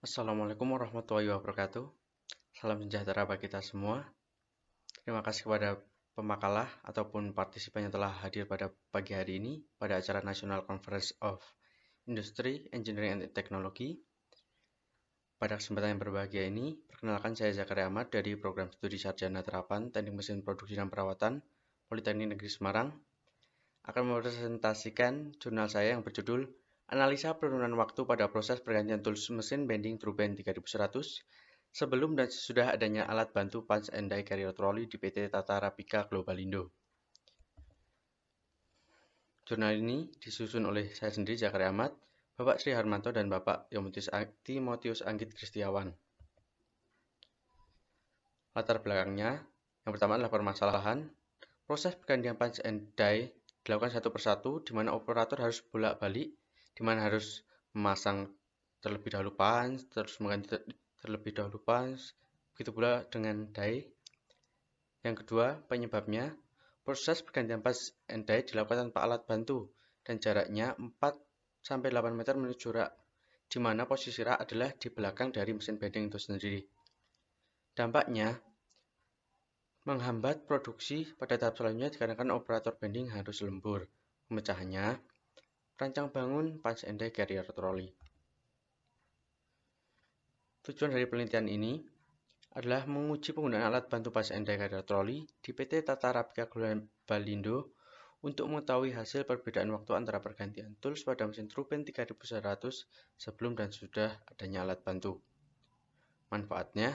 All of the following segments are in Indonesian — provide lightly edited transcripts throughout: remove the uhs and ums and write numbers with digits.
Assalamualaikum warahmatullahi wabarakatuh. Salam sejahtera bagi kita semua. Terima kasih kepada pemakalah ataupun partisipan yang telah hadir pada pagi hari ini pada acara National Conference of Industry, Engineering and Technology. Pada kesempatan yang berbahagia ini, perkenalkan saya Zakaria Ahmad dari Program Studi Sarjana Terapan Teknik Mesin Produksi dan Perawatan Politeknik Negeri Semarang akan mempresentasikan jurnal saya yang berjudul Analisa Penurunan Waktu pada Proses Pergantian Tools Mesin Bending True-Bend 3100 sebelum dan sesudah adanya alat bantu Punch and Die Carrier Trolley di PT Tata Rapika Globalindo. Jurnal ini disusun oleh saya sendiri, Zakaria Ahmad, Bapak Sri Harmanto, dan Bapak Timotius Anggit Kristiawan. Latar belakangnya, yang pertama adalah permasalahan. Proses pergantian Punch and Die dilakukan satu persatu, di mana operator harus bolak-balik, di mana harus memasang terlebih dahulu punch, terus mengganti terlebih dahulu punch, begitu pula dengan die. Yang kedua, penyebabnya, proses pergantian punch and die dilakukan tanpa alat bantu, dan jaraknya 4-8 meter menuju rak, di mana posisi rak adalah di belakang dari mesin bending itu sendiri. Dampaknya, menghambat produksi pada tahap selanjutnya dikarenakan operator bending harus lembur. Pemecahannya, rancang bangun Punch and Die Carrier Trolley. Tujuan dari penelitian ini adalah menguji penggunaan alat bantu Punch and Die Carrier Trolley di PT Tata Rapika Globalindo untuk mengetahui hasil perbedaan waktu antara pergantian tools pada mesin True-Bend 3100 sebelum dan sudah adanya alat bantu. Manfaatnya,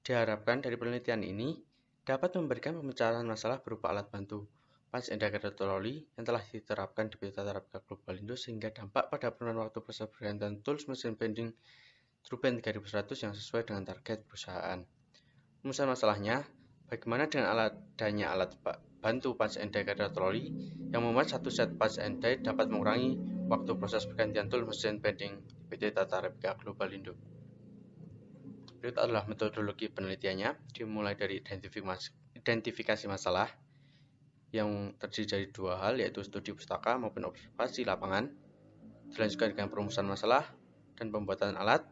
diharapkan dari penelitian ini dapat memberikan pemecahan masalah berupa alat bantu Punch and Die Carrier Trolley yang telah diterapkan di PT Tata Rapika Globalindo sehingga dampak pada penurunan waktu proses pergantian tools mesin bending True-Bend 3100 yang sesuai dengan target perusahaan. Rumusan masalahnya, bagaimana dengan adanya alat bantu Punch and Die Carrier Trolley yang membuat satu set Punch and Die dapat mengurangi waktu proses pergantian tool mesin bending PT Tata Rapika Globalindo. Berikut adalah metodologi penelitiannya, dimulai dari identifikasi masalah yang terdiri dari dua hal, yaitu studi pustaka maupun observasi lapangan, dilanjutkan dengan perumusan masalah dan pembuatan alat,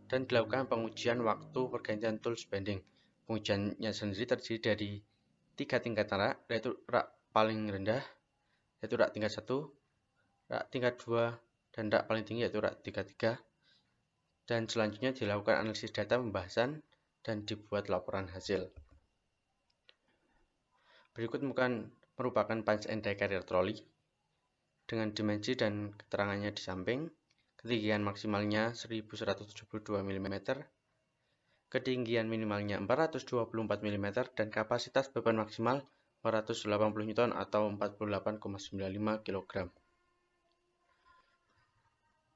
dan dilakukan pengujian waktu pergantian tools bending. Pengujiannya sendiri terdiri dari 3 tingkatan rak, yaitu rak paling rendah, yaitu rak tingkat 1, rak tingkat 2, dan rak paling tinggi, yaitu rak tingkat 3. Dan selanjutnya dilakukan analisis data pembahasan dan dibuat laporan hasil. Berikut merupakan Punch and Die Carrier Trolley dengan dimensi dan keterangannya di samping. Ketinggian maksimalnya 1172 mm, ketinggian minimalnya 424 mm, dan kapasitas beban maksimal 480 N atau 48,95 kg.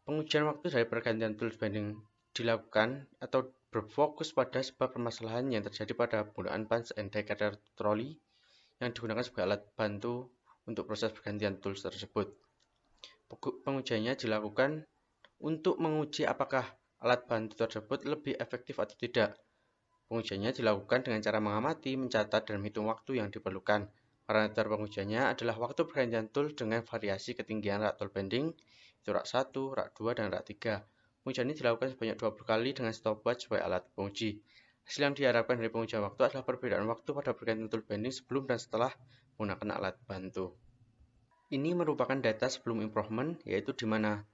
Pengujian waktu dari pergantian tools bending dilakukan atau berfokus pada sebab permasalahan yang terjadi pada penggunaan Punch and Die Carrier Trolley yang digunakan sebagai alat bantu untuk proses pergantian tools tersebut. Pengujiannya dilakukan untuk menguji apakah alat bantu tersebut lebih efektif atau tidak. Pengujiannya dilakukan dengan cara mengamati, mencatat, dan menghitung waktu yang diperlukan. Parameter pengujiannya adalah waktu pergantian tool dengan variasi ketinggian rak tool bending, itu rak 1, rak 2, dan rak 3. Pengujian ini dilakukan sebanyak 20 kali dengan stopwatch sebagai alat penguji. Hasil yang diharapkan dari pengujian waktu adalah perbedaan waktu pada pergantian tool bending sebelum dan setelah menggunakan alat bantu. Ini merupakan data sebelum improvement, yaitu di mana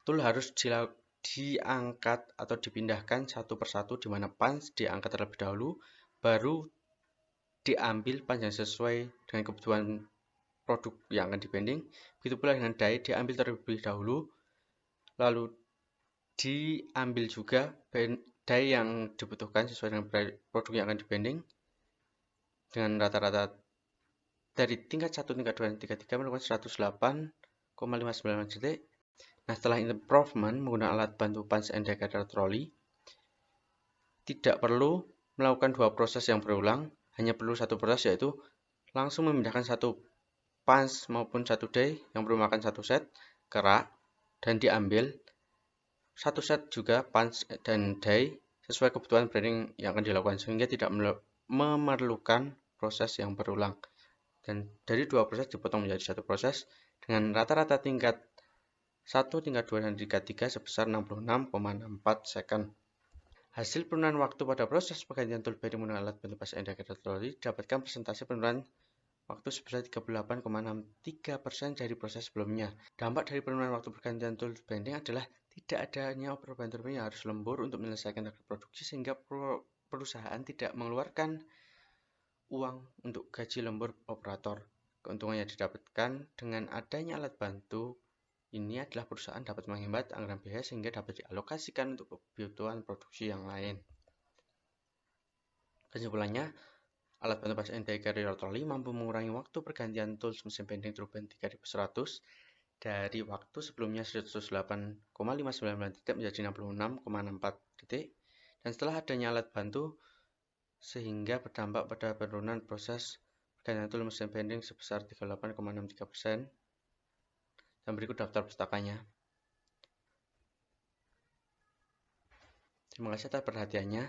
tool harus diangkat atau dipindahkan satu persatu, di mana punch diangkat terlebih dahulu, baru diambil punch yang sesuai dengan kebutuhan produk yang akan dibending. Begitu pula dengan die, diambil terlebih dahulu, lalu diambil juga die yang dibutuhkan sesuai dengan produk yang akan dibending. Dengan rata-rata dari tingkat 1, tingkat 2, dan tingkat 3 merupakan 108,59 detik. Nah, setelah improvement menggunakan alat bantu Punch and Die Carrier Trolley, tidak perlu melakukan dua proses yang berulang, hanya perlu satu proses, yaitu langsung memindahkan satu punch maupun satu die yang merupakan satu set ke rak dan diambil satu set juga punch dan die sesuai kebutuhan bending yang akan dilakukan, sehingga tidak memerlukan proses yang berulang. Dan dari dua proses dipotong menjadi satu proses dengan rata-rata tingkat 1 tingkat 2 dan tingkat 3 sebesar 66,64 second. Hasil penurunan waktu pada proses pergantian tool bending menggunakan alat bantu Buzz Indicator Trolley didapatkan persentase penurunan waktu sebesar 38,63% dari proses sebelumnya. Dampak dari penurunan waktu pergantian tool bending adalah tidak adanya operator yang harus lembur untuk menyelesaikan target produksi sehingga perusahaan tidak mengeluarkan uang untuk gaji lembur operator. Keuntungan yang didapatkan dengan adanya alat bantu ini adalah perusahaan dapat menghemat anggaran biaya sehingga dapat dialokasikan untuk kebutuhan produksi yang lain. Kesimpulannya, alat bantu Buzz Indicator Trolley mampu mengurangi waktu pergantian tools mesin bending turbine 3100 dari waktu sebelumnya 108,59 detik menjadi 66,64 detik, dan setelah adanya alat bantu sehingga berdampak pada penurunan proses pergantian tool mesin bending sebesar 38,63%. Dan berikut daftar pustakanya. Terima kasih atas perhatiannya.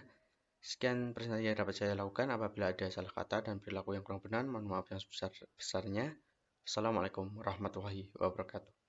Sekian presentasi yang dapat saya lakukan. Apabila ada salah kata dan perilaku yang kurang benar, mohon maaf yang sebesar-besarnya. Assalamualaikum warahmatullahi wabarakatuh.